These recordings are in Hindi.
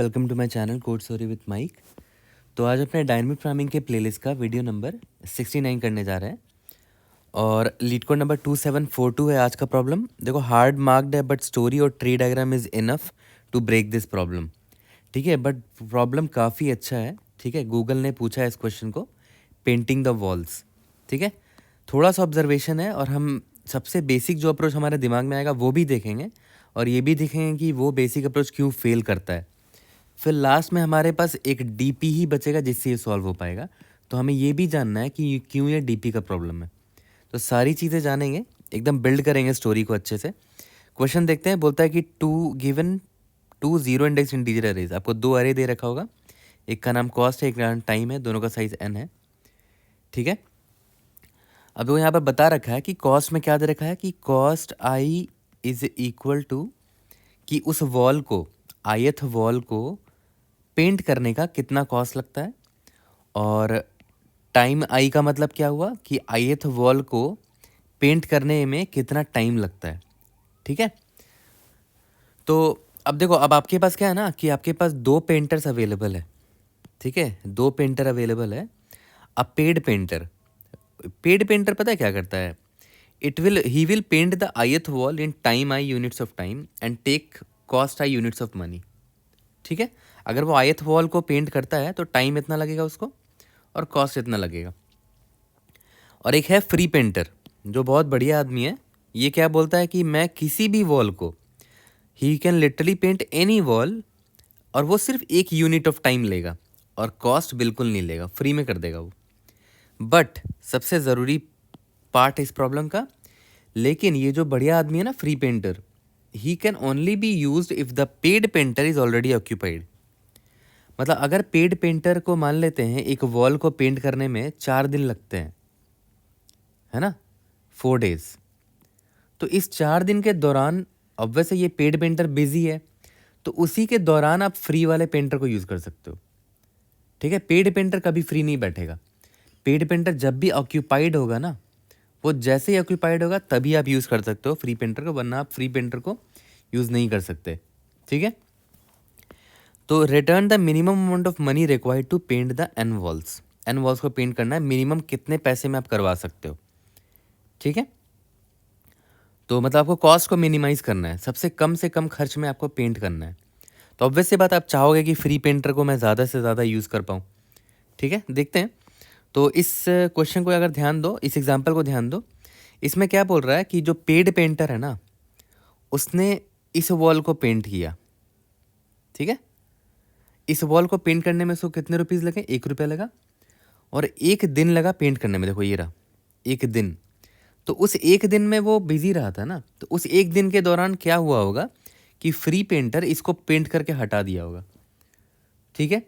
Welcome to my channel code story with Mike. तो आज अपने डायनेमिक प्रोग्रामिंग के प्लेलिस्ट का वीडियो नंबर 69 करने जा रहे हैं और लीड कोड नंबर 2742 है आज का प्रॉब्लम। देखो, हार्ड मार्क्ड है बट स्टोरी और tree diagram is enough to break this problem. ठीक है, बट प्रॉब्लम काफ़ी अच्छा है। ठीक है, गूगल ने पूछा है इस क्वेश्चन को, पेंटिंग द वॉल्स। ठीक है, थोड़ा सा ऑब्जर्वेशन है और हम सबसे बेसिक जो अप्रोच हमारे दिमाग में आएगा वो भी देखेंगे और ये भी देखेंगे कि वो बेसिक अप्रोच क्यों फेल करता है। फिर लास्ट में हमारे पास एक डीपी ही बचेगा जिससे ये सॉल्व हो पाएगा। तो हमें ये भी जानना है कि क्यों ये डीपी का प्रॉब्लम है। तो सारी चीज़ें जानेंगे, एकदम बिल्ड करेंगे स्टोरी को अच्छे से। क्वेश्चन देखते हैं। बोलता है कि two zero index integer arrays. आपको दो अरे दे रखा होगा, एक का नाम कॉस्ट है, एक का नाम टाइम है, दोनों का साइज n है। ठीक है, अब वो यहाँ पर बता रखा है कि कॉस्ट में क्या दे रखा है कि cost i is equal to कि उस वॉल को, आयत वॉल को पेंट करने का कितना कॉस्ट लगता है, और टाइम आई का मतलब क्या हुआ कि आयत वॉल को पेंट करने में कितना टाइम लगता है। ठीक है, तो अब देखो, अब आपके पास क्या है ना कि आपके पास दो पेंटर्स अवेलेबल है। ठीक है, दो पेंटर अवेलेबल है। अब पेड पेंटर पता है क्या करता है? He will paint the ith wall in time i units of time and take cost i units of money. ठीक है, अगर वो आयत वॉल को पेंट करता है तो टाइम इतना लगेगा उसको और कॉस्ट इतना लगेगा। और एक है फ्री पेंटर जो बहुत बढ़िया आदमी है। ये क्या बोलता है कि मैं किसी भी वॉल को, he can literally paint any wall, और वो सिर्फ एक यूनिट ऑफ टाइम लेगा और कॉस्ट बिल्कुल नहीं लेगा, फ्री में कर देगा वो। बट सबसे ज़रूरी पार्ट है इस प्रॉब्लम का, लेकिन ये जो बढ़िया आदमी है ना free painter, he can only be used if the paid painter is already occupied. मतलब अगर पेड पेंटर को मान लेते हैं एक वॉल को पेंट करने में 4 दिन लगते हैं, है ना, 4 डेज, तो इस 4 दिन के दौरान अब वैसे ये पेड पेंटर बिजी है, तो उसी के दौरान आप फ्री वाले पेंटर को यूज़ कर सकते हो। ठीक है, पेड पेंटर कभी फ्री नहीं बैठेगा। पेड पेंटर जब भी ऑक्यूपाइड होगा ना, वो जैसे ही ऑक्यूपाइड होगा तभी आप यूज़ कर सकते हो फ्री पेंटर को, वरना आप फ्री पेंटर को यूज़ नहीं कर सकते। ठीक है, तो return the minimum amount of money required to paint the n walls. N walls को पेंट करना है, मिनिमम कितने पैसे में आप करवा सकते हो। ठीक है, तो मतलब आपको कॉस्ट को मिनिमाइज करना है, सबसे कम से कम खर्च में आपको पेंट करना है। तो ऑब्वियस सी बात, आप चाहोगे कि फ्री पेंटर को मैं ज़्यादा से ज़्यादा यूज़ कर पाऊँ। ठीक है, देखते हैं। तो इस क्वेश्चन को अगर ध्यान दो, इस एग्जाम्पल को ध्यान दो, इसमें क्या बोल रहा है कि जो पेड पेंटर है ना, उसने इस वॉल को पेंट किया। ठीक है, इस वॉल को पेंट करने में उसको कितने रुपीज़ लगे? 1 रुपया लगा, और 1 दिन लगा पेंट करने में। देखो ये रहा 1 दिन। तो उस 1 दिन में वो बिजी रहा था ना, तो उस 1 दिन के दौरान क्या हुआ होगा कि फ्री पेंटर इसको पेंट करके हटा दिया होगा। ठीक है,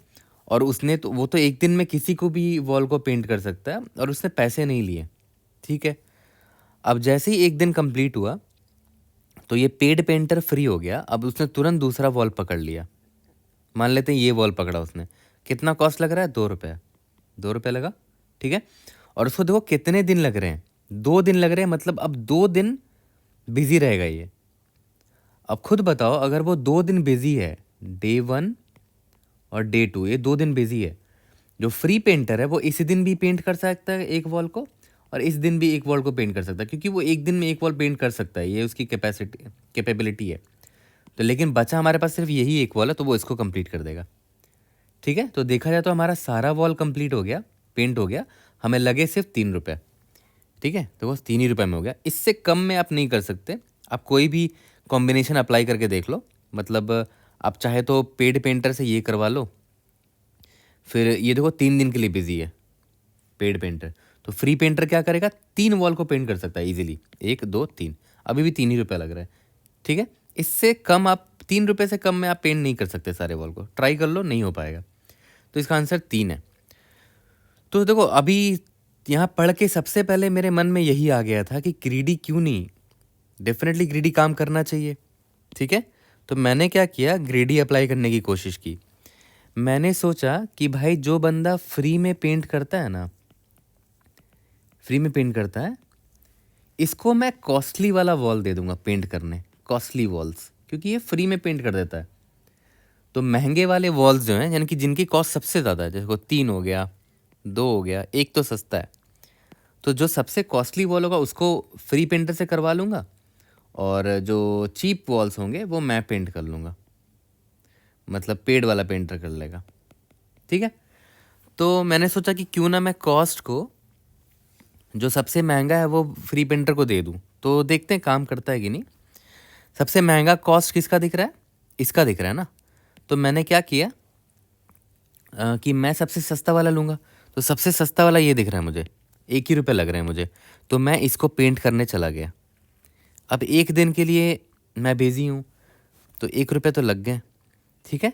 और उसने तो, वो तो 1 दिन में किसी को भी वॉल को पेंट कर सकता है और उसने पैसे नहीं लिए। ठीक है, अब जैसे ही 1 दिन कंप्लीट हुआ तो ये पेड पेंटर फ्री हो गया। अब उसने तुरंत दूसरा वॉल पकड़ लिया। मान लेते हैं ये वॉल पकड़ा उसने, कितना कॉस्ट लग रहा है? 2 रुपये। 2 रुपये लगा। ठीक है, और उसको देखो कितने दिन लग रहे हैं, 2 दिन लग रहे हैं, मतलब अब 2 दिन बिजी रहेगा ये। अब खुद बताओ, अगर वो 2 दिन बिजी है, डे 1 और डे 2, ये 2 दिन बिजी है, जो फ्री पेंटर है वो इसी दिन भी पेंट कर सकता है एक वॉल को, और इस दिन भी एक वॉल को पेंट कर सकता है, क्योंकि वो एक दिन में एक वॉल पेंट कर सकता है, ये उसकी कैपेबिलिटी है। तो लेकिन बचा हमारे पास सिर्फ यही एक वॉल है, तो वो इसको कंप्लीट कर देगा। ठीक है, तो देखा जाए तो हमारा सारा वॉल कंप्लीट हो गया, पेंट हो गया, हमें लगे सिर्फ 3 रुपये। ठीक है, तो बस 3 ही रुपये में हो गया, इससे कम में आप नहीं कर सकते। आप कोई भी कॉम्बिनेशन अप्लाई करके देख लो। मतलब आप चाहे तो पेड पेंटर से ये करवा लो, फिर ये देखो 3 दिन के लिए बिजी है पेड पेंटर, तो फ्री पेंटर क्या करेगा? 3 वॉल को पेंट कर सकता है इजीली, 1 2 3, अभी भी 3 ही रुपये लग रहा है। ठीक है, इससे कम आप, 3 रुपये से कम में आप पेंट नहीं कर सकते सारे वॉल को, ट्राई कर लो, नहीं हो पाएगा। तो इसका आंसर 3 है। तो देखो, अभी यहाँ पढ़ के सबसे पहले मेरे मन में यही आ गया था कि ग्रीडी क्यों नहीं, डेफिनेटली ग्रीडी काम करना चाहिए। ठीक है, तो मैंने क्या किया, ग्रीडी अप्लाई करने की कोशिश की। मैंने सोचा कि भाई जो बंदा फ्री में पेंट करता है ना, फ्री में पेंट करता है, इसको मैं कॉस्टली वाला वॉल दे दूंगा पेंट करने, कॉस्टली वॉल्स, क्योंकि ये फ्री में पेंट कर देता है। तो महंगे वाले वॉल्स जो हैं, यानी कि जिनकी कॉस्ट सबसे ज़्यादा है, जैसे 3 हो गया, 2 हो गया, एक तो सस्ता है, तो जो सबसे कॉस्टली वॉल होगा उसको फ्री पेंटर से करवा लूँगा, और जो चीप वॉल्स होंगे वो मैं पेंट कर लूँगा, मतलब पेड वाला पेंटर कर लेगा। ठीक है, तो मैंने सोचा कि क्यों ना मैं कॉस्ट को जो सबसे महंगा है वो फ्री पेंटर को दे दूँ, तो देखते हैं काम करता है कि नहीं। सबसे महंगा कॉस्ट किसका दिख रहा है? इसका दिख रहा है ना। तो मैंने क्या किया कि मैं सबसे सस्ता वाला लूँगा। तो सबसे सस्ता वाला ये दिख रहा है मुझे, 1 ही रुपये लग रहे हैं मुझे, तो मैं इसको पेंट करने चला गया। अब 1 दिन के लिए मैं बिज़ी हूँ, तो 1 रुपये तो लग गए। ठीक है,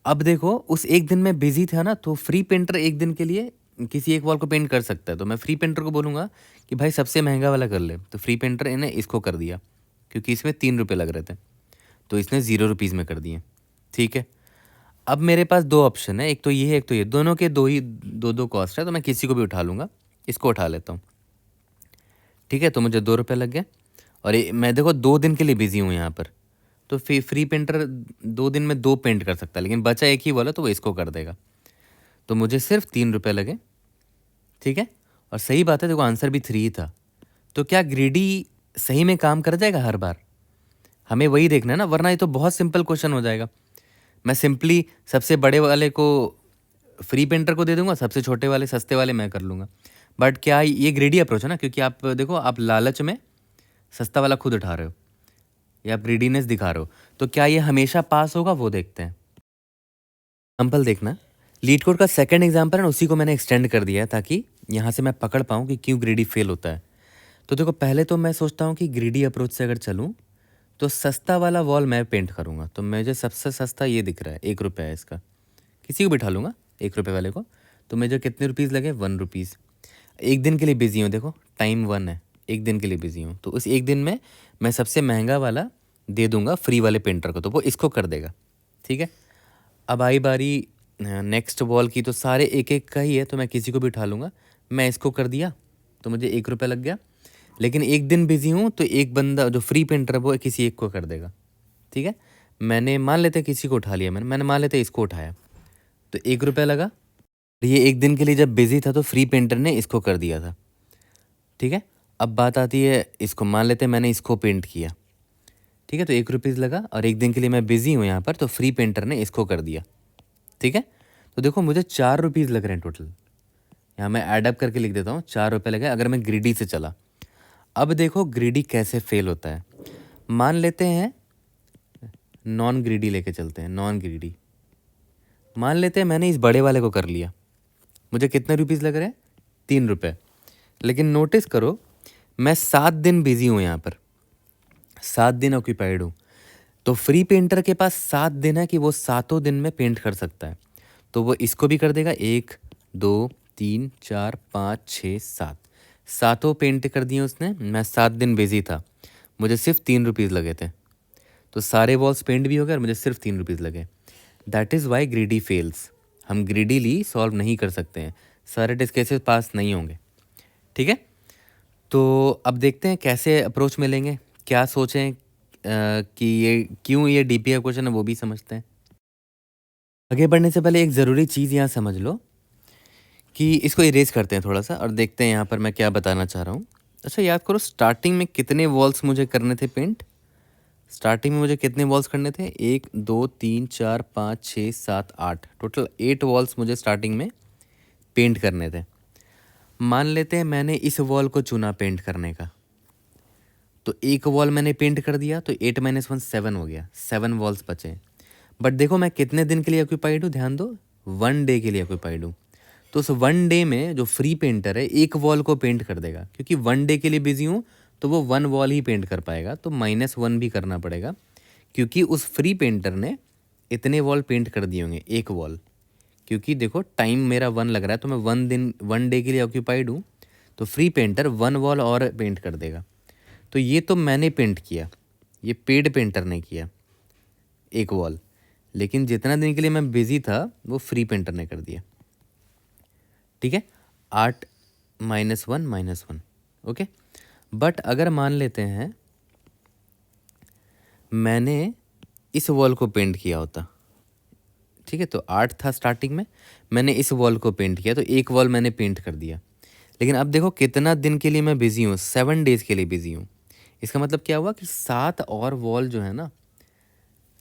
अब देखो उस 1 दिन में बिज़ी था ना, तो फ्री पेंटर 1 दिन के लिए किसी एक वॉल को पेंट कर सकता है। तो मैं फ्री पेंटर को बोलूँगा कि भाई सबसे महंगा वाला कर ले, तो फ्री पेंटर इन्हें इसको कर दिया, क्योंकि इसमें 3 रुपये लग रहे थे, तो इसने 0 रुपीज़ में कर दिए। ठीक है, अब मेरे पास 2 ऑप्शन है, एक तो ये है, एक तो ये, दोनों के 2 ही 2-2 कॉस्ट है, तो मैं किसी को भी उठा लूँगा। इसको उठा लेता हूँ। ठीक है, तो मुझे 2 रुपये लग गए, और मैं देखो 2 दिन के लिए बिज़ी हूँ यहाँ पर, तो फ्री पेंटर 2 दिन में 2 पेंट कर सकता है, लेकिन बचा एक ही वाला, तो वो इसको कर देगा, तो मुझे सिर्फ 3 रुपये लगे। ठीक है, और सही बात है, देखो आंसर भी 3 ही था। तो क्या ग्रीडी सही में काम कर जाएगा हर बार? हमें वही देखना है ना, वरना ये तो बहुत सिंपल क्वेश्चन हो जाएगा। मैं सिंपली सबसे बड़े वाले को फ्री पेंटर को दे दूंगा, सबसे छोटे वाले सस्ते वाले मैं कर लूँगा। बट क्या ये ग्रीडी अप्रोच है ना, क्योंकि आप देखो आप लालच में सस्ता वाला खुद उठा रहे हो, या आप ग्रीडीनेस दिखा रहे हो, तो क्या ये हमेशा पास होगा, वो देखते हैं। एग्जाम्पल देखना, लीड कोड का सेकंड एग्जाम्पल है ना, उसी को मैंने एक्सटेंड कर दिया है ताकि यहाँ से मैं पकड़ पाऊँ कि क्यों ग्रीडी फेल होता है। तो देखो पहले तो मैं सोचता हूँ कि ग्रीडी अप्रोच से अगर चलूँ तो सस्ता वाला वॉल मैं पेंट करूँगा। तो मुझे सबसे सस्ता ये दिख रहा है, 1 रुपये है इसका, किसी को बिठा लूँगा 1 रुपये वाले को। तो मुझे कितने रुपीज़ लगे? 1 रुपीज़। 1 दिन के लिए बिज़ी हूँ, देखो टाइम 1 है, 1 दिन के लिए बिज़ी हूँ, तो उस 1 दिन में मैं सबसे महंगा वाला दे दूँगा फ्री वाले पेंटर को, तो वो इसको कर देगा। ठीक है, अब आई बारी नेक्स्ट वॉल की, तो सारे एक एक का ही है, तो मैं किसी को भी उठा लूँगा। मैं इसको कर दिया, तो मुझे 1 रुपये लग गया, लेकिन 1 दिन बिज़ी हूँ, तो एक बंदा जो फ्री पेंटर है वो किसी एक को कर देगा। ठीक है, मैंने मान लेते किसी को उठा लिया, मैंने मान लेते इसको उठाया, तो 1 रुपये लगा। ये 1 दिन के लिए जब बिज़ी था तो फ्री पेंटर ने इसको कर दिया था। ठीक है, अब बात आती है इसको, मान लेते हैं मैंने इसको पेंट किया। ठीक है, तो 1 रुपीज़ लगा, और 1 दिन के लिए मैं बिज़ी हूँ यहाँ पर, तो फ्री पेंटर ने इसको कर दिया। ठीक है, तो देखो मुझे 4 रुपीज़ लग रहे हैं टोटल। यहाँ मैं एडअप करके लिख देता हूँ, 4 रुपये लगे अगर मैं ग्रीडी से चला। अब देखो ग्रीडी कैसे फेल होता है। मान लेते हैं नॉन ग्रीडी लेके चलते हैं, नॉन ग्रीडी। मान लेते हैं मैंने इस बड़े वाले को कर लिया, मुझे कितने रुपीज़ लग रहे हैं? 3 रुपये। लेकिन नोटिस करो मैं 7 दिन बिज़ी हूँ यहाँ पर, 7 दिन ऑक्यूपाइड हूँ, तो फ्री पेंटर के पास 7 दिन है कि वो 7 दिन में पेंट कर सकता है, तो वो इसको भी कर देगा। 1 2 3 4 5 6 7, 7 पेंट कर दिए उसने। मैं 7 दिन बिजी था, मुझे सिर्फ 3 रुपीज़ लगे थे, तो सारे वॉल्स पेंट भी हो गए और मुझे सिर्फ 3 रुपीज़ लगे। That is why greedy fails. हम ग्रीडीली सॉल्व नहीं कर सकते हैं, सारे टेस्ट केसेस पास नहीं होंगे। ठीक है, तो अब देखते हैं कैसे अप्रोच मिलेंगे, क्या सोचें कि ये क्यों ये डीपीआई क्वेश्चन है वो भी समझते हैं। आगे बढ़ने से पहले एक ज़रूरी चीज़ यहाँ समझ लो कि इसको इरेज करते हैं थोड़ा सा, और देखते हैं यहाँ पर मैं क्या बताना चाह रहा हूँ। अच्छा याद करो स्टार्टिंग में कितने वॉल्स मुझे करने थे पेंट? स्टार्टिंग में मुझे कितने वॉल्स करने थे? 1 2 3 4 5 6 7 8, टोटल 8 वॉल्स मुझे स्टार्टिंग में पेंट करने थे। मान लेते हैं मैंने इस वॉल को चुना पेंट करने का, तो एक वॉल मैंने पेंट कर दिया, तो 8 - 1 7 हो गया, 7 वॉल्स बचे। बट देखो मैं कितने दिन के लिए ऑक्यूपाइड हूँ, ध्यान दो, 1 डे के लिए ऑक्यूपाइड हूँ। तो उस 1 डे में जो फ्री पेंटर है एक वॉल को पेंट कर देगा, क्योंकि 1 डे के लिए बिजी हूँ तो वो 1 वॉल ही पेंट कर पाएगा, तो -1 भी करना पड़ेगा, क्योंकि उस फ्री पेंटर ने इतने वॉल पेंट कर दिए होंगे, एक वॉल। क्योंकि देखो टाइम मेरा 1 लग रहा है, तो मैं 1 डे के लिए ऑक्यूपाइड हूँ, तो फ्री पेंटर 1 वॉल और पेंट कर देगा। तो ये तो मैंने पेंट किया, ये पेड पेंटर ने किया एक वॉल, लेकिन जितना दिन के लिए मैं बिज़ी था वो फ्री पेंटर ने कर दिया। ठीक है, 8 - 1 -1, ओके। बट अगर मान लेते हैं मैंने इस वॉल को पेंट किया होता, ठीक है, तो 8 था स्टार्टिंग में, मैंने इस वॉल को पेंट किया तो एक वॉल मैंने पेंट कर दिया। लेकिन अब देखो कितना दिन के लिए मैं बिज़ी हूँ, 7 डेज़ के लिए बिज़ी हूँ। इसका मतलब क्या हुआ कि 7 और वॉल जो है ना,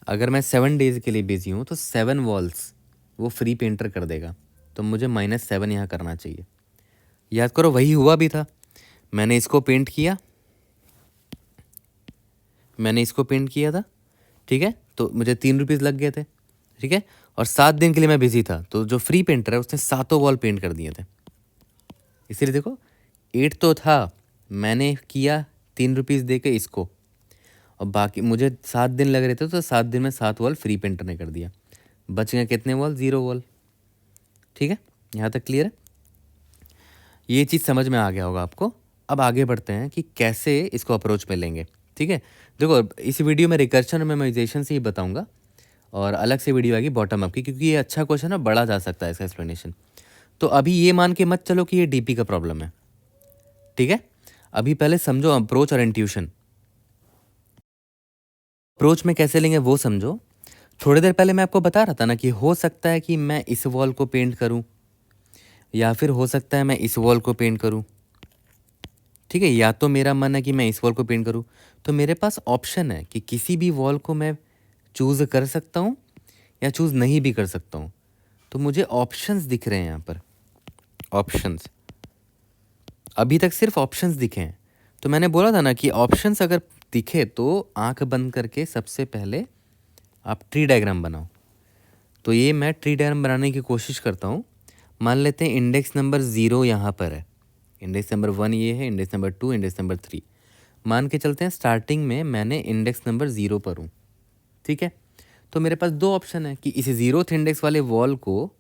अगर मैं 7 डेज़ के लिए बिज़ी हूँ तो 7 वॉल्स वो फ्री पेंटर कर देगा। तो मुझे -7 यहाँ करना चाहिए। याद करो वही हुआ भी था, मैंने इसको पेंट किया, मैंने इसको पेंट किया था, ठीक है, तो मुझे 3 रुपीज़ लग गए थे, ठीक है, और 7 दिन के लिए मैं बिज़ी था, तो जो फ्री पेंटर है उसने सातों वॉल पेंट कर दिए थे। इसीलिए देखो 8 तो था, मैंने किया 3 रुपीज़ दे के इसको, और बाकी मुझे 7 दिन लग रहे थे, तो 7 दिन में 7 वॉल फ्री पेंटर ने कर दिया। बच गए कितने वॉल? 0 वॉल। ठीक है, यहाँ तक क्लियर है? ये चीज़ समझ में आ गया होगा आपको। अब आगे बढ़ते हैं कि कैसे इसको अप्रोच में लेंगे। ठीक है, देखो इस वीडियो में रिकर्शन और मेमोराइजेशन से ही बताऊंगा, और अलग से वीडियो आएगी बॉटम अप की, क्योंकि ये अच्छा क्वेश्चन है, बढ़ा जा सकता है इसका एक्सप्लेनेशन। तो अभी ये मान के मत चलो कि ये डीपी का प्रॉब्लम है, ठीक है। अभी पहले समझो अप्रोच और इंट्यूशन। अप्रोच में कैसे लेंगे वो समझो। थोड़ी देर पहले मैं आपको बता रहा था ना कि हो सकता है कि मैं इस वॉल को पेंट करूं, या फिर हो सकता है मैं इस वॉल को पेंट करूं, ठीक है, या तो मेरा मन है कि मैं इस वॉल को पेंट करूं, तो मेरे पास ऑप्शन है कि किसी भी वॉल को मैं चूज़ कर सकता हूं या चूज़ नहीं भी कर सकता हूं। तो मुझे ऑप्शंस दिख रहे हैं यहाँ पर, ऑप्शंस। अभी तक सिर्फ ऑप्शंस दिखे हैं, तो मैंने बोला था ना कि ऑप्शंस अगर दिखे तो आंख बंद करके सबसे पहले आप ट्री डायग्राम बनाओ। तो ये मैं ट्री डायग्राम बनाने की कोशिश करता हूँ। मान लेते हैं इंडेक्स नंबर 0 यहाँ पर है, इंडेक्स नंबर 1 ये है, इंडेक्स नंबर 2, इंडेक्स नंबर 3। मान के चलते हैं स्टार्टिंग में मैंने इंडेक्स नंबर 0 पर हूँ, ठीक है। तो मेरे पास दो ऑप्शन है कि इस 0th इंडेक्स वाले वॉल को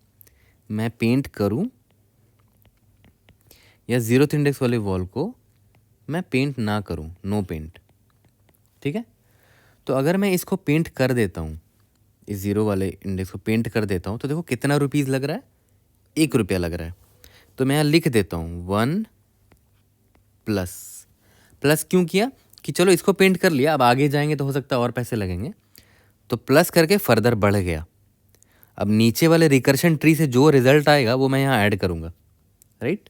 मैं पेंट करूँ, या 0th इंडेक्स वाले वॉल को मैं पेंट ना करूँ, नो पेंट, ठीक है। तो अगर मैं इसको पेंट कर देता हूँ, इस 0 वाले इंडेक्स को पेंट कर देता हूँ, तो देखो कितना रुपीज़ लग रहा है? 1 रुपया लग रहा है। तो मैं यहाँ लिख देता हूँ 1 प्लस। प्लस क्यों किया कि चलो इसको पेंट कर लिया, अब आगे जाएंगे तो हो सकता है और पैसे लगेंगे, तो प्लस करके फर्दर बढ़ गया। अब नीचे वाले रिकर्शन ट्री से जो रिजल्ट आएगा वो मैं यहाँ ऐड करूँगा, राइट।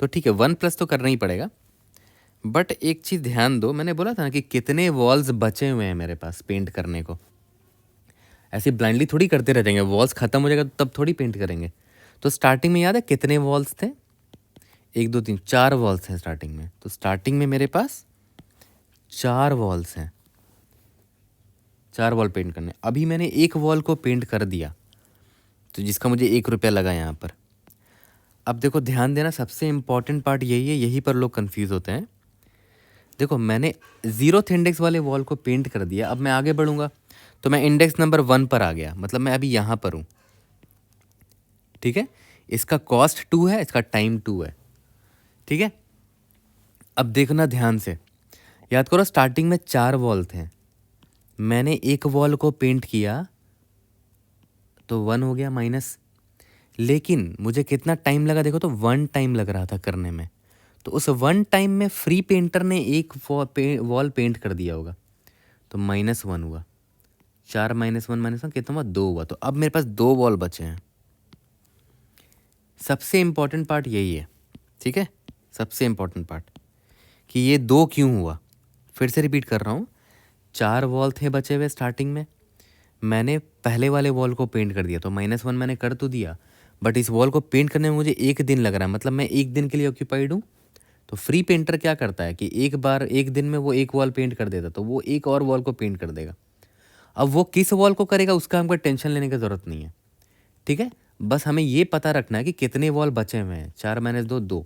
तो ठीक है, 1 प्लस तो करना ही पड़ेगा। बट एक चीज़ ध्यान दो, मैंने बोला था ना कि कितने वॉल्स बचे हुए हैं मेरे पास पेंट करने को। ऐसे ब्लाइंडली थोड़ी करते रह जाएंगे, वॉल्स खत्म हो जाएगा तो तब थोड़ी पेंट करेंगे। तो स्टार्टिंग में याद है कितने वॉल्स थे? 1 2 3 4 वॉल्स हैं स्टार्टिंग में। तो स्टार्टिंग में मेरे पास 4 वॉल्स हैं, 4 वॉल पेंट करने। अभी मैंने एक वॉल को पेंट कर दिया, तो जिसका मुझे 1 रुपया लगा यहाँ पर। अब देखो ध्यान देना, सबसे इंपॉर्टेंट पार्ट यही है, यहीं पर लोग कंफ्यूज होते हैं। देखो मैंने 0th इंडेक्स वाले वॉल को पेंट कर दिया, अब मैं आगे बढ़ूंगा तो मैं इंडेक्स नंबर 1 पर आ गया, मतलब मैं अभी यहाँ पर हूँ, ठीक है। इसका कॉस्ट 2 है, इसका टाइम 2 है, ठीक है। अब देखना ध्यान से, याद करो स्टार्टिंग में 4 वॉल थे, मैंने एक वॉल को पेंट किया तो 1 हो गया माइनस। लेकिन मुझे कितना टाइम लगा देखो, तो 1 टाइम लग रहा था करने में। तो उस 1 टाइम में फ्री पेंटर ने एक वॉल पेंट कर दिया होगा, तो -1 हुआ। 4 -1 कितना हुआ? 2 हुआ। तो अब मेरे पास 2 वॉल बचे हैं। सबसे इंपॉर्टेंट पार्ट यही है, ठीक है, सबसे इंपॉर्टेंट पार्ट कि ये 2 क्यों हुआ। फिर से रिपीट कर रहा हूँ, 4 वॉल थे बचे हुए स्टार्टिंग में, मैंने पहले वाले वॉल को पेंट कर दिया, तो -1 मैंने कर तो दिया, बट इस वॉल को पेंट करने में मुझे 1 दिन लग रहा है, मतलब मैं 1 दिन के लिए ऑक्यूपाइड हूँ। तो फ्री पेंटर क्या करता है कि एक बार 1 दिन में वो एक वॉल पेंट कर देता, तो वो एक और वॉल को पेंट कर देगा। अब वो किस वॉल को करेगा उसका हमको टेंशन लेने की ज़रूरत नहीं है, ठीक है। बस हमें ये पता रखना है कि कितने वॉल बचे हुए हैं। 4 - 2 2,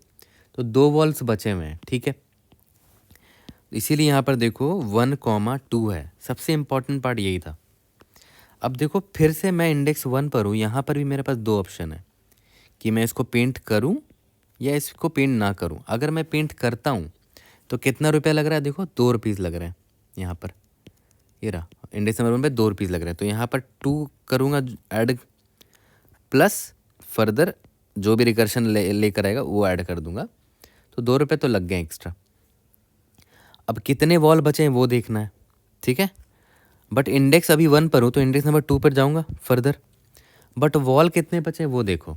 तो 2 वॉल्स बचे हुए हैं, ठीक है। इसीलिए यहाँ पर देखो 1, 2 है, सबसे इंपॉर्टेंट पार्ट यही था। अब देखो फिर से मैं इंडेक्स 1 पर हूँ, यहाँ पर भी मेरे पास 2 ऑप्शन है कि मैं इसको पेंट करूँ या इसको पेंट ना करूँ। अगर मैं पेंट करता हूँ तो कितना रुपया लग रहा है? देखो 2 रुपीज़ लग रहे हैं यहाँ पर, ये रहा इंडेक्स नंबर 1 पे 2 रुपीज़ लग रहे हैं। तो यहाँ पर 2 करूँगा ऐड, प्लस फर्दर जो भी रिकर्शन लेकर आएगा वो ऐड कर दूंगा, तो 2 रुपये तो लग गए एक्स्ट्रा। अब कितने वॉल बचे हैं वो देखना है, ठीक है। बट इंडेक्स अभी 1 पर हूँ, तो इंडेक्स नंबर 2 पर जाऊँगा फर्दर, बट वॉल कितने बचे वो देखो।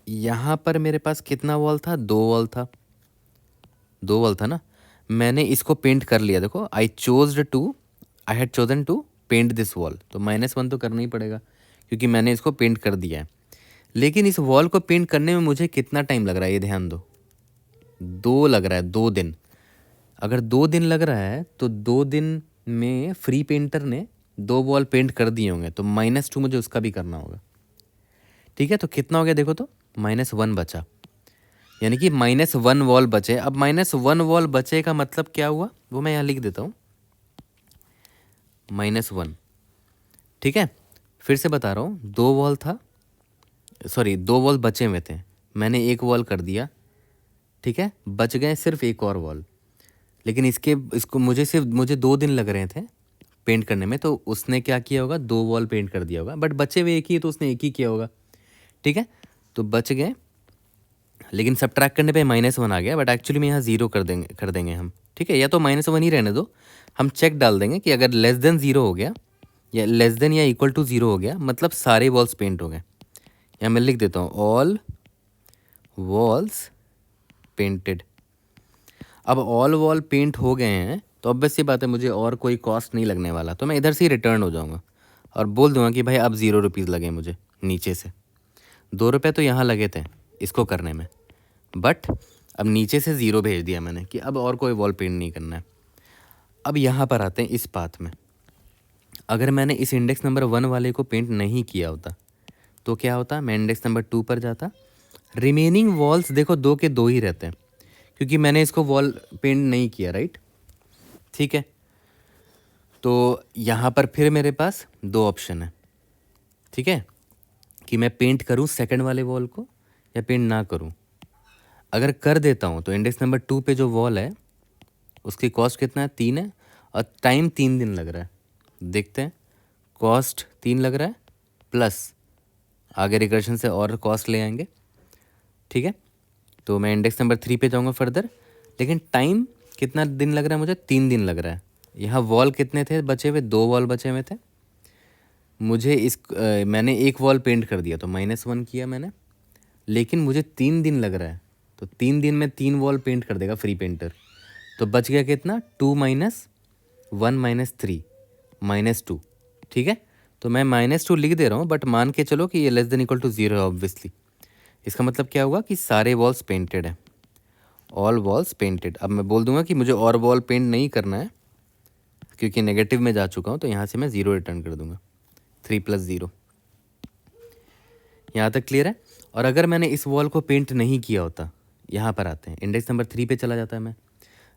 यहाँ पर मेरे पास कितना वॉल था, 2 वॉल था, 2 वॉल था ना। मैंने इसको पेंट कर लिया, देखो I had chosen to paint this wall, तो -1 तो करना ही पड़ेगा क्योंकि मैंने इसको पेंट कर दिया है। लेकिन इस वॉल को पेंट करने में मुझे कितना टाइम लग रहा है ये ध्यान दो, 2 लग रहा है, 2 दिन। अगर 2 दिन लग रहा है तो 2 दिन में फ्री पेंटर ने 2 वॉल पेंट कर दिए होंगे, तो -2 मुझे उसका भी करना होगा। ठीक है, तो कितना हो गया देखो, तो -1 बचा, यानी कि -1 वॉल बचे। अब -1 वॉल बचे का मतलब क्या हुआ वो मैं यहाँ लिख देता हूँ, -1। ठीक है, फिर से बता रहा हूँ, 2 वॉल बचे हुए थे, मैंने 1 वॉल कर दिया। ठीक है, बच गए सिर्फ 1 और वॉल। लेकिन इसको मुझे 2 दिन लग रहे थे पेंट करने में, तो उसने क्या किया होगा, 2 वॉल पेंट कर दिया होगा। बट बचे हुए एक ही है तो उसने एक ही किया होगा। ठीक है, तो बच गए, लेकिन सब्ट्रैक्ट करने पे -1 आ गया, बट एक्चुअली में यहाँ 0 कर देंगे हम। ठीक है, या तो -1 ही रहने दो, हम चेक डाल देंगे कि अगर लेस देन 0 हो गया या लेस देन या इक्वल टू 0 हो गया, मतलब सारे वॉल्स पेंट हो गए। या मैं लिख देता हूँ ऑल वॉल्स पेंटेड। अब ऑल वॉल पेंट हो गए हैं तो ऑब्वियस सी बात है मुझे और कोई कॉस्ट नहीं लगने वाला, तो मैं इधर से ही रिटर्न हो जाऊँगा और बोल दूंगा कि भाई अब 0 रुपीज़ लगे मुझे नीचे से। 2 रुपये तो यहाँ लगे थे इसको करने में, बट अब नीचे से 0 भेज दिया मैंने कि अब और कोई वॉल पेंट नहीं करना है। अब यहाँ पर आते हैं इस पाथ में। अगर मैंने इस इंडेक्स नंबर 1 वाले को पेंट नहीं किया होता तो क्या होता, मैं इंडेक्स नंबर 2 पर जाता। रिमेनिंग वॉल्स देखो 2 के 2 ही रहते हैं क्योंकि मैंने इसको वॉल पेंट नहीं किया, राइट। ठीक है, तो यहाँ पर फिर मेरे पास 2 ऑप्शन है। ठीक है, कि मैं पेंट करूँ सेकंड वाले वॉल को या पेंट ना करूँ। अगर कर देता हूँ तो इंडेक्स नंबर 2 पे जो वॉल है उसकी कॉस्ट कितना है, 3 है, और टाइम 3 दिन लग रहा है। देखते हैं, कॉस्ट 3 लग रहा है, प्लस आगे रिकर्शन से और कॉस्ट ले आएंगे। ठीक है, तो मैं इंडेक्स नंबर 3 पे जाऊँगा फर्दर, लेकिन टाइम कितना दिन लग रहा है मुझे, 3 दिन लग रहा है। यहाँ वॉल कितने थे बचे हुए, 2 वॉल बचे हुए थे। मुझे मैंने 1 वॉल पेंट कर दिया तो -1 किया मैंने, लेकिन मुझे 3 दिन लग रहा है, तो 3 दिन में 3 वॉल पेंट कर देगा फ्री पेंटर। तो बच गया कितना, 2 - 1 - 3 -2। ठीक है, तो मैं -2 लिख दे रहा हूँ, बट मान के चलो कि ये लेस देन इक्वल टू 0 है ऑब्वियसली। इसका मतलब क्या हुआ कि सारे वॉल्स पेंटेड है, ऑल वॉल्स पेंटेड। अब मैं बोल दूंगा कि मुझे और वॉल पेंट नहीं करना है क्योंकि नेगेटिव में जा चुका हूँ, तो यहाँ से मैं 0 रिटर्न कर दूंगा, 3 + 0। यहाँ तक क्लियर है। और अगर मैंने इस वॉल को पेंट नहीं किया होता, यहाँ पर आते हैं, इंडेक्स नंबर 3 पे चला जाता है मैं,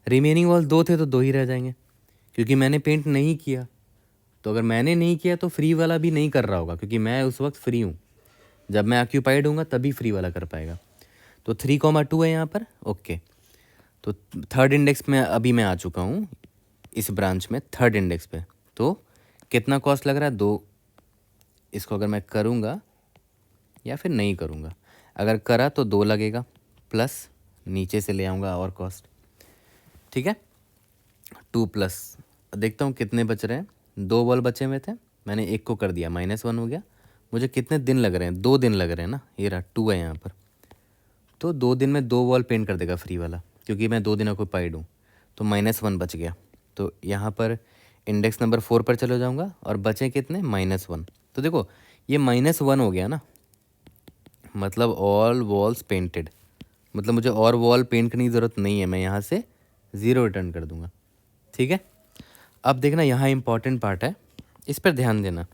रिमेनिंग वॉल 2 थे तो 2 ही रह जाएंगे क्योंकि मैंने पेंट नहीं किया। तो अगर मैंने नहीं किया तो फ्री वाला भी नहीं कर रहा होगा क्योंकि मैं उस वक्त फ्री हूँ। जब मैं ऑक्यूपाइड हूँगा तभी फ्री वाला कर पाएगा। तो 3, 2 है यहाँ पर, ओके। तो थर्ड इंडेक्स में अभी मैं आ चुका हूँ इस ब्रांच में, थर्ड इंडेक्स पे। तो कितना कॉस्ट लग रहा है, 2। इसको अगर मैं करूँगा या फिर नहीं करूँगा, अगर करा तो 2 लगेगा, प्लस नीचे से ले आऊँगा और कॉस्ट। ठीक है, 2+, देखता हूँ कितने बच रहे हैं। 2 वॉल बचे हुए थे, मैंने 1 को कर दिया, -1 हो गया। मुझे कितने दिन लग रहे हैं, 2 दिन लग रहे हैं ना, ये रहा 2 है यहाँ पर। तो 2 दिन में 2 वॉल पेंट कर देगा फ्री वाला क्योंकि मैं 2 दिन ऑक्यूपाइड हूँ, तो -1 बच गया। तो यहाँ पर इंडेक्स नंबर 4 पर चले जाऊँगा और बचे कितने, -1। तो देखो ये -1 हो गया ना, मतलब ऑल वॉल्स पेंटेड, मतलब मुझे और वॉल पेंट करने की ज़रूरत नहीं है, मैं यहाँ से 0 रिटर्न कर दूँगा। ठीक है, अब देखना यहाँ इंपॉर्टेंट पार्ट है, इस पर ध्यान देना।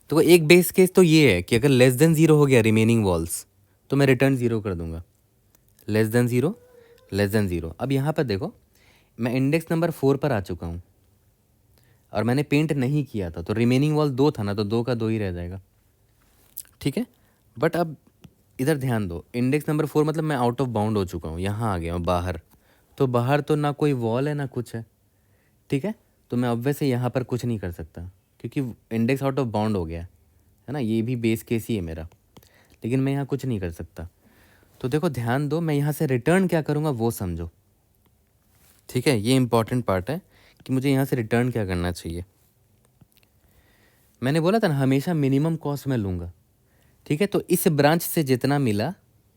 तो एक बेस केस तो ये है कि अगर लेस देन 0 हो गया रिमेनिंग वॉल्स तो मैं रिटर्न 0 कर दूंगा, लेस देन 0, लेस देन 0। अब यहाँ पर देखो मैं इंडेक्स नंबर 4 पर आ चुका हूँ और मैंने पेंट नहीं किया था, तो रिमेनिंग वॉल 2 था ना, तो 2 का 2 ही रह जाएगा। ठीक है, बट अब इधर ध्यान दो, इंडेक्स नंबर 4 मतलब मैं आउट ऑफ बाउंड हो चुका हूँ, यहाँ आ गया हूँ बाहर। तो बाहर तो ना कोई वॉल है ना कुछ है। ठीक है, तो मैं ऑब्वियस यहाँ पर कुछ नहीं कर सकता क्योंकि इंडेक्स आउट ऑफ बाउंड हो गया है ना, ये भी बेस केस ही है मेरा, लेकिन मैं यहाँ कुछ नहीं कर सकता। तो देखो ध्यान दो, मैं यहाँ से रिटर्न क्या करूँगा वो समझो। ठीक है, ये इंपॉर्टेंट पार्ट है कि मुझे यहाँ से रिटर्न क्या करना चाहिए। मैंने बोला था ना हमेशा मिनिमम कॉस्ट मैं लूँगा, ठीक है। तो इस ब्रांच से जितना मिला,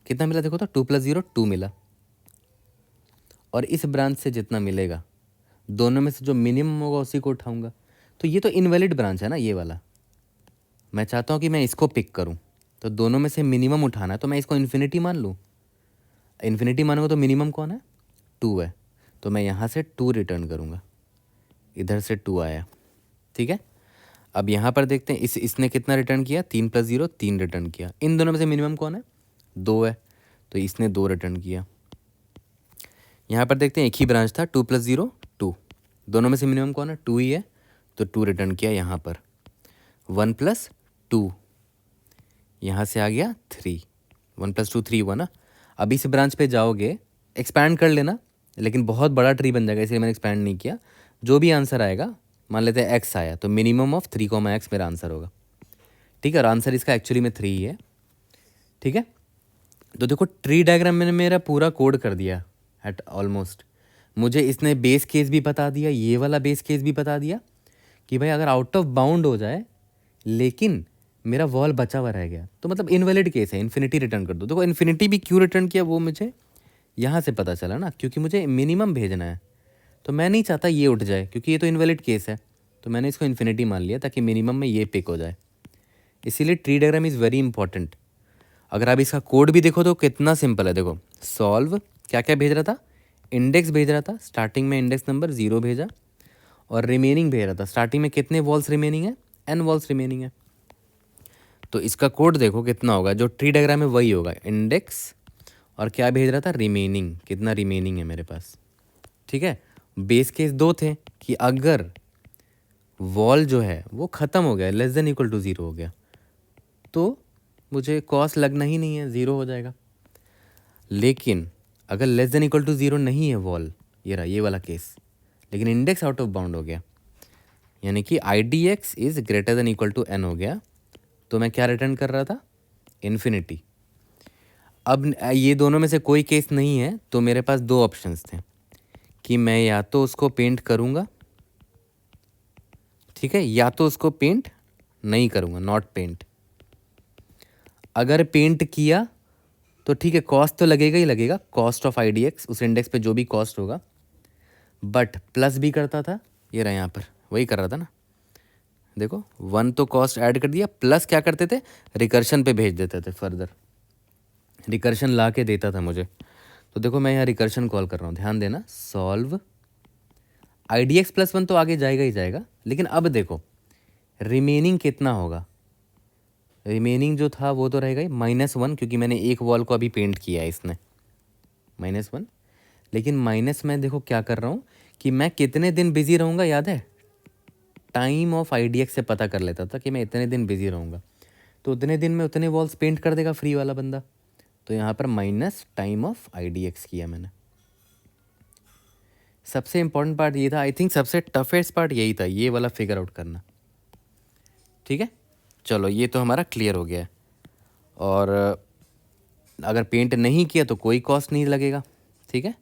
कितना मिला देखो तो 2 + 0 2 मिला, और इस ब्रांच से जितना मिलेगा, दोनों में से जो मिनिमम होगा उसी को उठाऊंगा। तो ये तो इनवैलिड ब्रांच है ना ये वाला, मैं चाहता हूँ कि मैं इसको पिक करूँ, तो दोनों में से मिनिमम उठाना है, तो मैं इसको इन्फिनिटी मान लूँ। इन्फिनिटी मानूंगा तो मिनिमम कौन है, 2 है, तो मैं यहाँ से 2 रिटर्न करूँगा, इधर से 2 आया, ठीक है। अब यहाँ पर देखते हैं इसने कितना रिटर्न किया, 3 + 0 3 रिटर्न किया। इन दोनों में से मिनिमम कौन है, 2 है, तो इसने 2 रिटर्न किया। यहाँ पर देखते हैं एक ही ब्रांच था, 2 + 0 2, दोनों में से मिनिमम कौन है, 2 ही है, तो 2 रिटर्न किया। यहाँ पर 1 + 2, यहाँ से आ गया 3, 1 + 2 3 हुआ ना। अब इस ब्रांच पे जाओगे, एक्सपैंड कर लेना, लेकिन बहुत बड़ा ट्री बन जाएगा, इसलिए मैंने एक्सपैंड नहीं किया। जो भी आंसर आएगा, मान लेते हैं x आया, तो मिनिमम ऑफ 3, x मेरा आंसर होगा, ठीक है। और आंसर इसका एक्चुअली में 3 ही है, ठीक है। तो देखो ट्री डायग्राम मैंने मेरा पूरा कोड कर दिया एट ऑलमोस्ट। मुझे इसने बेस केस भी बता दिया, ये वाला बेस केस भी बता दिया कि भाई अगर आउट ऑफ बाउंड हो जाए लेकिन मेरा वॉल बचा हुआ रह गया, तो मतलब इनवैलिड केस है, इन्फिनिटी रिटर्न कर दो। देखो इन्फिनिटी भी क्यों रिटर्न किया वो मुझे यहाँ से पता चला ना, क्योंकि मुझे मिनिमम भेजना है, तो मैं नहीं चाहता ये उठ जाए, क्योंकि ये तो इनवैलिड केस है, तो मैंने इसको इन्फिनिटी मान लिया ताकि मिनिमम में ये पिक हो जाए। इसीलिए tree diagram is very important. अगर आप इसका कोड भी देखो तो कितना सिंपल है, देखो सॉल्व क्या क्या भेज रहा था, इंडेक्स भेज रहा था, स्टार्टिंग में इंडेक्स नंबर 0 भेजा, और रिमेनिंग भेज रहा था, स्टार्टिंग में कितने वॉल्स रिमेनिंग है, n वॉल्स रिमेनिंग है। तो इसका कोड देखो कितना होगा, जो ट्री डायग्राम में वही होगा, इंडेक्स और क्या भेज रहा था, रिमेनिंग, कितना रिमेनिंग है मेरे पास, ठीक है। बेस केस 2 थे कि अगर वॉल जो है वो ख़त्म हो गया, <= 0 हो गया, तो मुझे कॉस्ट लगना ही नहीं है, 0 हो जाएगा। लेकिन अगर <= 0 नहीं है वॉल, ये रहा ये वाला केस, लेकिन इंडेक्स आउट ऑफ बाउंड हो गया, यानी कि IDX इज़ > n हो गया, तो मैं क्या रिटर्न कर रहा था, इन्फिनिटी। अब ये दोनों में से कोई केस नहीं है, तो मेरे पास 2 ऑप्शंस थे कि मैं या तो उसको पेंट करूँगा, ठीक है, या तो उसको पेंट नहीं करूँगा, नॉट पेंट। अगर पेंट किया तो ठीक है, कॉस्ट तो लगेगा ही लगेगा, कॉस्ट ऑफ IDX, उस इंडेक्स पे जो भी कॉस्ट होगा, बट प्लस भी करता था, ये रहा यहाँ पर वही कर रहा था ना, देखो 1 तो कॉस्ट ऐड कर दिया, प्लस क्या करते थे, रिकर्शन पे भेज देते थे, फर्दर रिकर्शन ला के देता था मुझे। तो देखो मैं यहाँ रिकर्शन कॉल कर रहा हूँ, ध्यान देना, सॉल्व IDX + 1 तो आगे जाएगा ही जाएगा, लेकिन अब देखो रिमेनिंग कितना होगा, रिमेनिंग जो था वो तो रहेगा ही -1, क्योंकि मैंने एक वॉल को अभी पेंट किया है इसने, -1। लेकिन माइनस में देखो क्या कर रहा हूँ कि मैं कितने दिन बिजी रहूँगा, याद है, टाइम ऑफ IDX से पता कर लेता था कि मैं इतने दिन बिजी रहूँगा, तो उतने दिन में उतने वॉल्स पेंट कर देगा फ्री वाला बंदा। तो यहाँ पर माइनस टाइम ऑफ IDX किया मैंने। सबसे इंपॉर्टेंट पार्ट ये था, आई थिंक सबसे टफेस्ट पार्ट यही था, ये वाला फिगर आउट करना, ठीक है। चलो ये तो हमारा क्लियर हो गया है, और अगर पेंट नहीं किया तो कोई कॉस्ट नहीं लगेगा, ठीक है।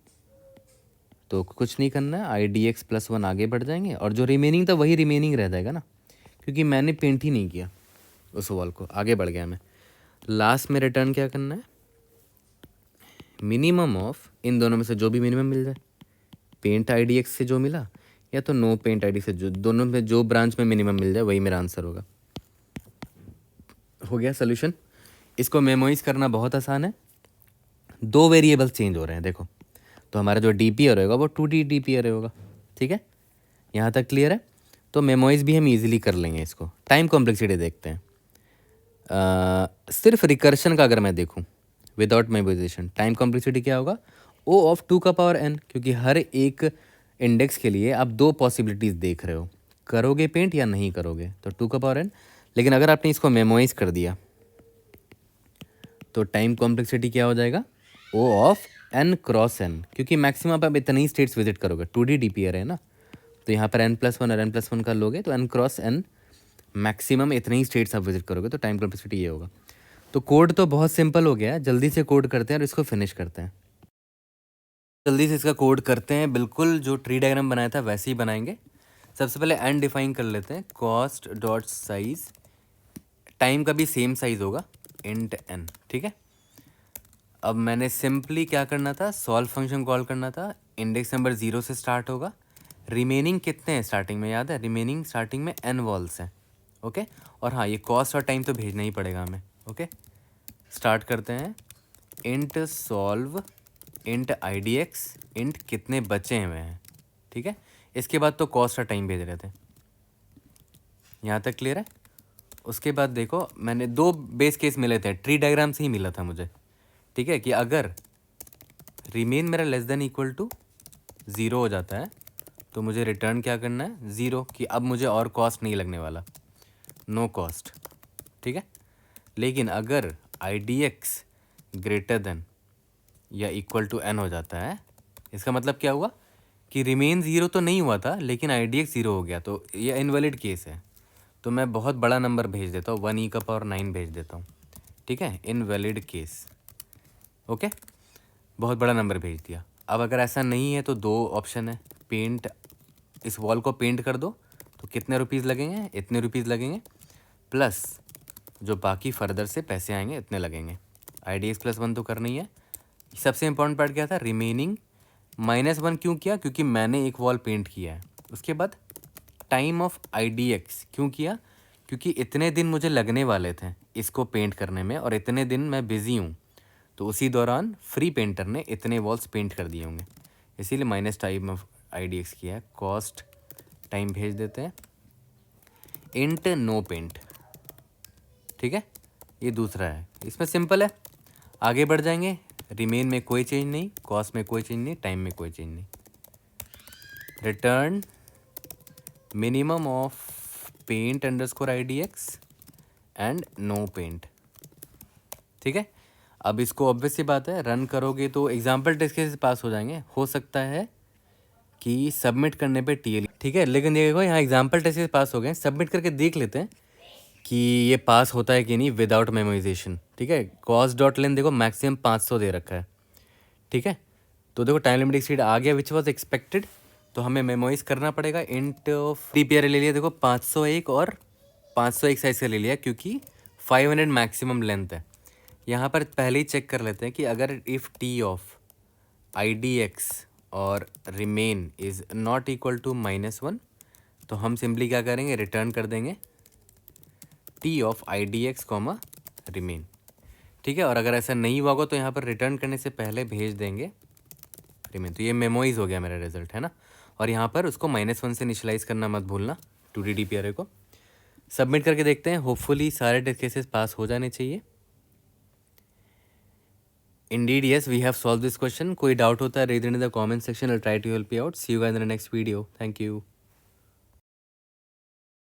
तो कुछ नहीं करना है, IDX + 1 आगे बढ़ जाएंगे, और जो रिमेनिंग था वही रिमेनिंग रह जाएगा ना, क्योंकि मैंने पेंट ही नहीं किया उस वॉल को, आगे बढ़ गया मैं। लास्ट में रिटर्न क्या करना है, मिनिमम ऑफ, इन दोनों में से जो भी मिनिमम मिल जाए, पेंट IDX से जो मिला, या तो नो पेंट IDX से, जो दोनों में जो ब्रांच में मिनिमम मिल जाए वही मेरा आंसर होगा। हो गया सोल्यूशन। इसको मेमोराइज करना बहुत आसान है, 2 वेरिएबल्स चेंज हो रहे हैं देखो, तो हमारा जो DP होगा वो 2D DP होगा, ठीक है। यहाँ तक क्लियर है। तो मेमोराइज भी हम इजीली कर लेंगे इसको। टाइम कॉम्प्लेक्सिटी देखते हैं, सिर्फ रिकर्शन का अगर मैं देखूँ विदाउट मेमोराइजेशन, टाइम कॉम्प्लेक्सिटी क्या होगा, O(2n), क्योंकि हर एक इंडेक्स के लिए आप 2 पॉसिबिलिटीज़ देख रहे हो, करोगे पेंट या नहीं करोगे, तो 2n। लेकिन अगर आपने इसको मेमोराइज कर दिया तो टाइम कॉम्प्लेक्सिटी क्या हो जाएगा, O(n × n), क्योंकि मैक्सिमम आप इतने ही स्टेट्स विजिट करोगे, 2D DP है ना, तो यहाँ पर n+1 और n+1 का लोगे तो n × n मैक्सिमम इतने ही स्टेट्स आप विजिट करोगे, तो टाइम कॉम्प्लेक्सिटी ये होगा। तो कोड तो बहुत सिंपल हो गया है, जल्दी से कोड करते हैं और इसको फिनिश करते हैं। जल्दी से इसका कोड करते हैं, बिल्कुल जो ट्री डायग्राम बनाया था वैसे ही बनाएंगे। सबसे पहले एन डिफाइन कर लेते हैं, कॉस्ट डॉट साइज, टाइम का भी सेम साइज होगा, इंट एन, ठीक है। अब मैंने सिंपली क्या करना था, सॉल्व फंक्शन कॉल करना था, इंडेक्स नंबर 0 से स्टार्ट होगा, रिमेनिंग कितने हैं स्टार्टिंग में, याद है, रिमेनिंग स्टार्टिंग में एन वॉल्स हैं, ओके। और हाँ, ये कॉस्ट और टाइम तो भेजना ही पड़ेगा हमें, ओके। स्टार्ट करते हैं, int solve int I D x int कितने बचे हुए हैं, ठीक है। इसके बाद तो कॉस्ट और टाइम भेज रहे थे, यहाँ तक क्लियर है। उसके बाद देखो, मैंने 2 बेस केस मिले थे, ट्री डायग्राम से ही मिला था मुझे, ठीक है, कि अगर रिमेन मेरा लेस देन इक्वल टू 0 हो जाता है तो मुझे रिटर्न क्या करना है, 0, कि अब मुझे और कॉस्ट नहीं लगने वाला, नो कॉस्ट, ठीक है। लेकिन अगर I D x greater than या इक्वल टू एन हो जाता है, इसका मतलब क्या हुआ कि रिमेन 0 तो नहीं हुआ था लेकिन आई डी एक्स 0 हो गया, तो ये इनवैलिड केस है। तो मैं बहुत बड़ा नंबर भेज देता हूँ, 1e⁻9 भेज देता हूँ, ठीक है, इनवैलिड केस, ओके। बहुत बड़ा नंबर भेज दिया। अब अगर ऐसा नहीं है तो 2 ऑप्शन है, पेंट, इस वॉल को पेंट कर दो तो कितने रुपीज़ लगेंगे, इतने रुपीज़ लगेंगे, प्लस जो बाकी फर्दर से पैसे आएंगे इतने लगेंगे। आई डी एक्स +1 तो करना ही है। सबसे इंपॉर्टेंट पार्ट क्या था, रिमेनिंग -1 क्यों किया, क्योंकि मैंने एक वॉल पेंट किया है। उसके बाद time of i D x क्यों किया, क्योंकि इतने दिन मुझे लगने वाले थे इसको पेंट करने में और इतने दिन मैं बिज़ी हूँ, तो उसी दौरान फ्री पेंटर ने इतने वॉल्स पेंट कर दिए होंगे, इसीलिए minus time of i D x किया है। कॉस्ट टाइम भेज देते हैं, इंट नो पेंट, ठीक है, ये दूसरा है। इसमें सिंपल है, आगे बढ़ जाएंगे, रिमेन में कोई चेंज नहीं, कॉस्ट में कोई चेंज नहीं, टाइम में कोई चेंज नहीं, return minimum of paint underscore I D X and no paint, ठीक है। अब इसको ऑब्वियस सी बात है, रन करोगे तो एग्जाम्पल टेस्ट केसेस पास हो जाएंगे, हो सकता है कि सबमिट करने पे टीएल, ठीक है। लेकिन देखो यहाँ एग्जाम्पल टेस्ट केसेस पास हो गए, सबमिट करके देख लेते हैं कि ये पास होता है कि नहीं विदाउट मेमोराइजेशन, ठीक है। कॉस्ट डॉट लेन देखो मैक्सिमम 500 दे रखा है, ठीक है। तो देखो टाइम लिमिट एक्सीड आ गया विच वॉज एक्सपेक्टेड, तो हमें मेमोराइज करना पड़ेगा। इंट ऑफ टीपीआर ले लिया, देखो 501 और 501 साइज का ले लिया क्योंकि 500 मैक्सिमम लेंथ है। यहाँ पर पहले ही चेक कर लेते हैं कि अगर if t of i D x और remain is not equal to -1, तो हम सिंपली क्या करेंगे, रिटर्न कर देंगे t of i D x comma remain, ठीक है। और अगर ऐसा नहीं हुआ होगा तो यहाँ पर रिटर्न करने से पहले भेज देंगे रिमेन, तो ये मेमोइज हो गया मेरा रिजल्ट, है ना। और यहाँ पर उसको -1 से इनिशियलाइज करना मत भूलना 2D DPRA को। सबमिट करके देखते हैं, होपफुली सारे टेस्ट केसेस पास हो जाने चाहिए। Indeed, yes, we have solved this question. कोई डाउट होता है read it in the comment section. I'll try to help you out. See you guys in the next video. Thank you.